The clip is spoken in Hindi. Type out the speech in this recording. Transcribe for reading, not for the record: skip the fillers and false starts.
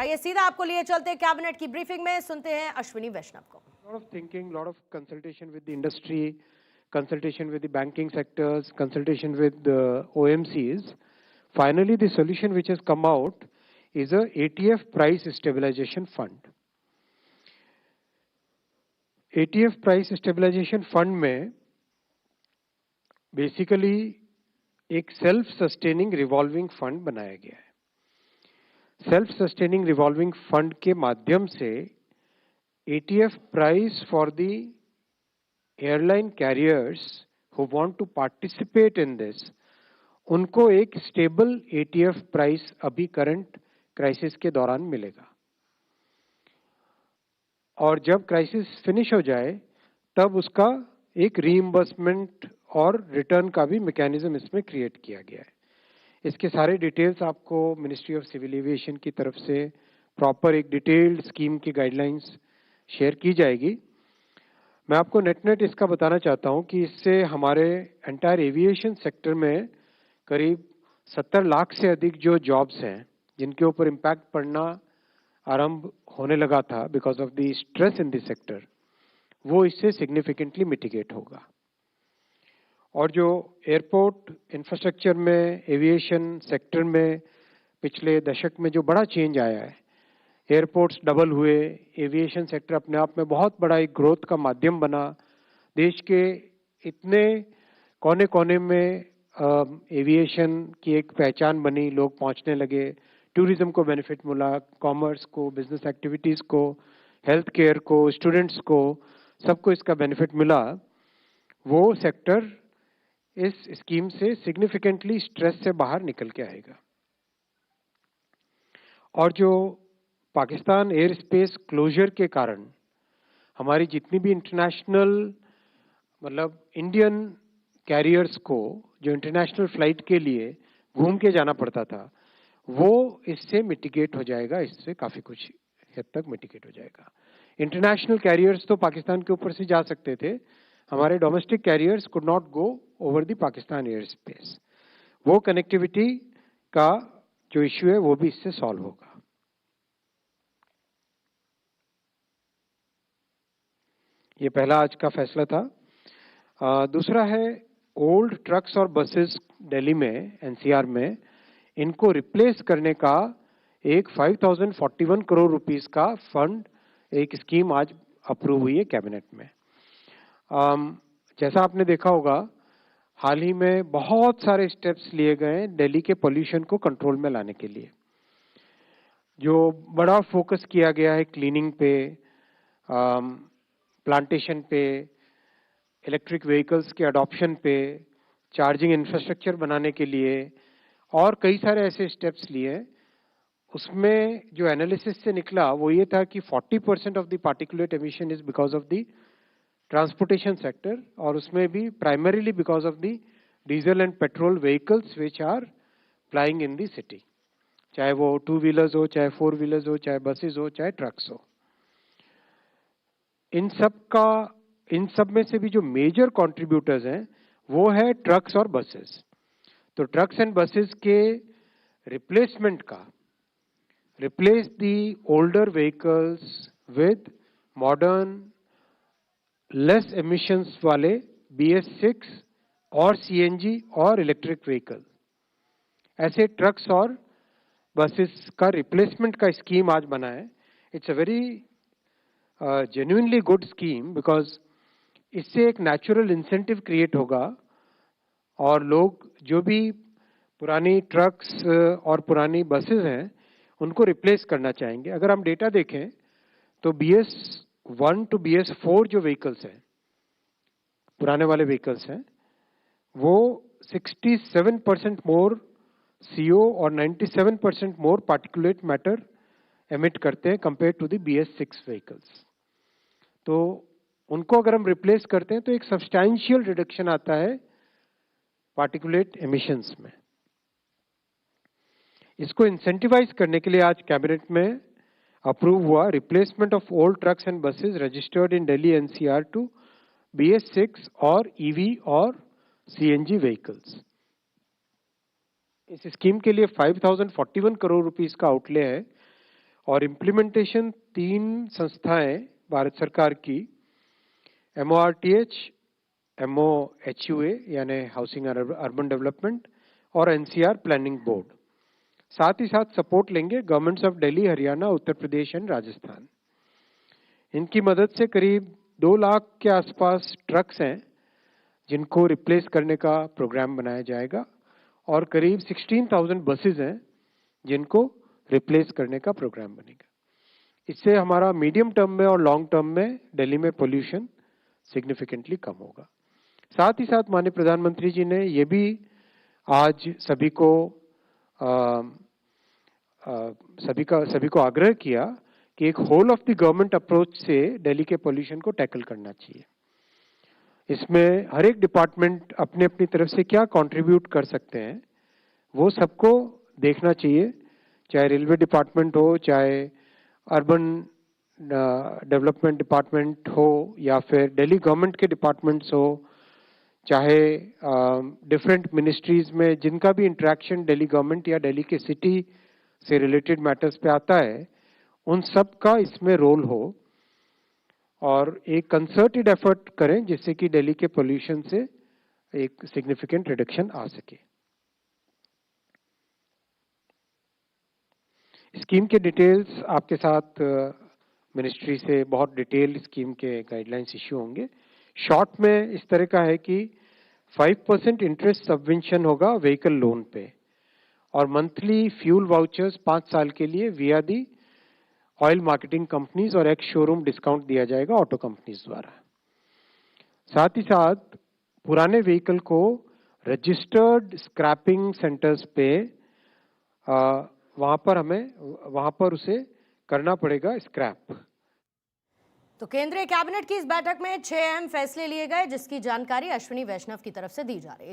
आइए सीधा आपको लिए चलते कैबिनेट की ब्रीफिंग में, सुनते हैं अश्विनी वैष्णव को। lot of thinking, lot of consultation with the industry, consultation with the banking sectors, consultation with the OMCs. Finally, the solution which has come out is a ATF price stabilization fund. ATF price stabilization fund में basically एक सेल्फ सस्टेनिंग रिवॉल्विंग फंड बनाया गया है। सेल्फ सस्टेनिंग रिवॉल्विंग फंड के माध्यम से ATF price for the airline carriers who want to participate in this, उनको एक स्टेबल ATF प्राइस अभी करंट क्राइसिस के दौरान मिलेगा, और जब क्राइसिस फिनिश हो जाए तब उसका एक रीइंबर्समेंट और रिटर्न का भी मैकेनिज्म इसमें क्रिएट किया गया है। इसके सारे डिटेल्स आपको मिनिस्ट्री ऑफ सिविल एविएशन की तरफ से प्रॉपर एक डिटेल्ड स्कीम की गाइडलाइंस शेयर की जाएगी। मैं आपको नेट इसका बताना चाहता हूं कि इससे हमारे एंटायर एविएशन सेक्टर में करीब 70 लाख से अधिक जो जॉब्स हैं जिनके ऊपर इम्पैक्ट पड़ना आरंभ होने लगा था because of the stress in the sector, वो इससे सिग्निफिकेंटली मिटिगेट होगा। और जो एयरपोर्ट इंफ्रास्ट्रक्चर में, एविएशन सेक्टर में पिछले दशक में जो बड़ा चेंज आया है, एयरपोर्ट्स डबल हुए, एविएशन सेक्टर अपने आप में बहुत बड़ा एक ग्रोथ का माध्यम बना। देश के इतने कोने कोने में एविएशन की एक पहचान बनी, लोग पहुंचने लगे, टूरिज्म को बेनिफिट मिला, कॉमर्स को, बिजनेस एक्टिविटीज़ को, हेल्थ केयर को, स्टूडेंट्स को, सबको इसका बेनिफिट मिला। वो सेक्टर इस स्कीम से सिग्निफिकेंटली स्ट्रेस से बाहर निकल के आएगा। और जो पाकिस्तान एयर स्पेस क्लोजर के कारण हमारी जितनी भी इंटरनेशनल मतलब इंडियन कैरियर्स को जो इंटरनेशनल फ्लाइट के लिए घूम के जाना पड़ता था, वो इससे मिटिगेट हो जाएगा, इससे काफ़ी कुछ हद तक मिटिगेट हो जाएगा। इंटरनेशनल कैरियर्स तो पाकिस्तान के ऊपर से जा सकते थे, हमारे domestic carriers could not go over the Pakistan air space. वो कनेक्टिविटी का जो इश्यू है वो भी इससे सॉल्व होगा। ये पहला आज का फैसला था। दूसरा है ओल्ड ट्रक्स और बसेस दिल्ली में, एनसीआर में, इनको रिप्लेस करने का एक 5041 करोड़ रुपीस का फंड, एक स्कीम आज अप्रूव हुई है कैबिनेट में। जैसा आपने देखा होगा, हाल ही में बहुत सारे स्टेप्स लिए गए दिल्ली के पोल्यूशन को कंट्रोल में लाने के लिए। जो बड़ा फोकस किया गया है क्लीनिंग पे, प्लांटेशन पे, इलेक्ट्रिक व्हीकल्स के अडॉप्शन पे, चार्जिंग इंफ्रास्ट्रक्चर बनाने के लिए, और कई सारे ऐसे स्टेप्स लिए। उसमें जो एनालिसिस से निकला वो ये था कि 40% of the particulate emission is because of the transportation sector, और उसमें भी primarily because of the diesel and petrol vehicles which are flying in the city, चाहे वो 2 व्हीलर्स हो, चाहे 4 व्हीलर्स हो, चाहे बसेस हो, चाहे ट्रक्स हो। इन सब में से भी जो मेजर कंट्रीब्यूटर्स हैं वो है ट्रक्स और बसेस। तो ट्रक्स एंड बसेस के रिप्लेसमेंट का, replace the older vehicles with modern less emissions वाले BS6 और CNG और इलेक्ट्रिक व्हीकल, ऐसे ट्रक्स और बसेस का रिप्लेसमेंट का स्कीम आज बना है। It's a very genuinely good scheme because इससे एक नेचुरल इंसेंटिव क्रिएट होगा, और लोग जो भी पुरानी ट्रक्स और पुरानी बसेस हैं उनको रिप्लेस करना चाहेंगे। अगर हम डेटा देखें तो BS1 to BS4 जो व्हीकल्स हैं, पुराने वाले व्हीकल्स हैं, वो 67% मोर CO और 97% मोर पार्टिकुलेट मैटर एमिट करते हैं compare to the BS6 vehicles. तो उनको अगर हम रिप्लेस करते हैं तो एक सब्सटैंशियल रिडक्शन आता है पार्टिकुलेट एमिशंस में। इसको इंसेंटिवाइज करने के लिए आज कैबिनेट में अप्रूव हुआ replacement of old trucks and buses registered in Delhi NCR to BS6 और EV और CNG व्हीकल्स। इस स्कीम के लिए 5041 करोड़ रुपीस का आउटले है, और इम्प्लीमेंटेशन 3 संस्थाएं भारत सरकार की MORTH, MOHUA यानी हाउसिंग अर्बन डेवलपमेंट और NCR प्लानिंग बोर्ड, साथ ही साथ सपोर्ट लेंगे governments of Delhi, Haryana, Uttar Pradesh and Rajasthan. इनकी मदद से करीब 2 लाख के आसपास ट्रक्स हैं जिनको रिप्लेस करने का प्रोग्राम बनाया जाएगा और करीब 16,000 बसेस हैं जिनको रिप्लेस करने का प्रोग्राम बनेगा। इससे हमारा मीडियम टर्म में और लॉन्ग टर्म में दिल्ली में पोल्यूशन सिग्निफिकेंटली कम होगा। साथ ही साथ माननीय प्रधानमंत्री जी ने ये भी आज सभी को आग्रह किया कि एक whole of the government approach से दिल्ली के पोल्यूशन को टैकल करना चाहिए। इसमें हर एक डिपार्टमेंट अपने अपनी तरफ से क्या कंट्रीब्यूट कर सकते हैं वो सबको देखना चाहिए, चाहे रेलवे डिपार्टमेंट हो, चाहे अर्बन डेवलपमेंट डिपार्टमेंट हो या फिर दिल्ली गवर्नमेंट के डिपार्टमेंट्स हो, चाहे डिफरेंट मिनिस्ट्रीज में जिनका भी इंटरेक्शन दिल्ली गवर्नमेंट या दिल्ली के सिटी से रिलेटेड मैटर्स पे आता है, उन सब का इसमें रोल हो और एक कंसर्टेड एफर्ट करें जिससे कि दिल्ली के पोल्यूशन से एक सिग्निफिकेंट रिडक्शन आ सके। स्कीम के डिटेल्स आपके साथ मिनिस्ट्री से बहुत डिटेल स्कीम के गाइडलाइंस इश्यू होंगे। शॉर्ट में इस तरह का है कि 5% इंटरेस्ट सबवेंशन होगा व्हीकल लोन पे और मंथली फ्यूल वाउचर्स 5 साल के लिए विया दी ऑयल मार्केटिंग कंपनीज और एक्स शोरूम डिस्काउंट दिया जाएगा ऑटो कंपनीज द्वारा। साथ ही साथ पुराने व्हीकल को रजिस्टर्ड स्क्रैपिंग सेंटर्स पे वहां पर उसे करना पड़ेगा स्क्रैप। तो केंद्रीय कैबिनेट की इस बैठक में 6 अहम फैसले लिए गए जिसकी जानकारी अश्विनी वैष्णव की तरफ से दी जा रही है।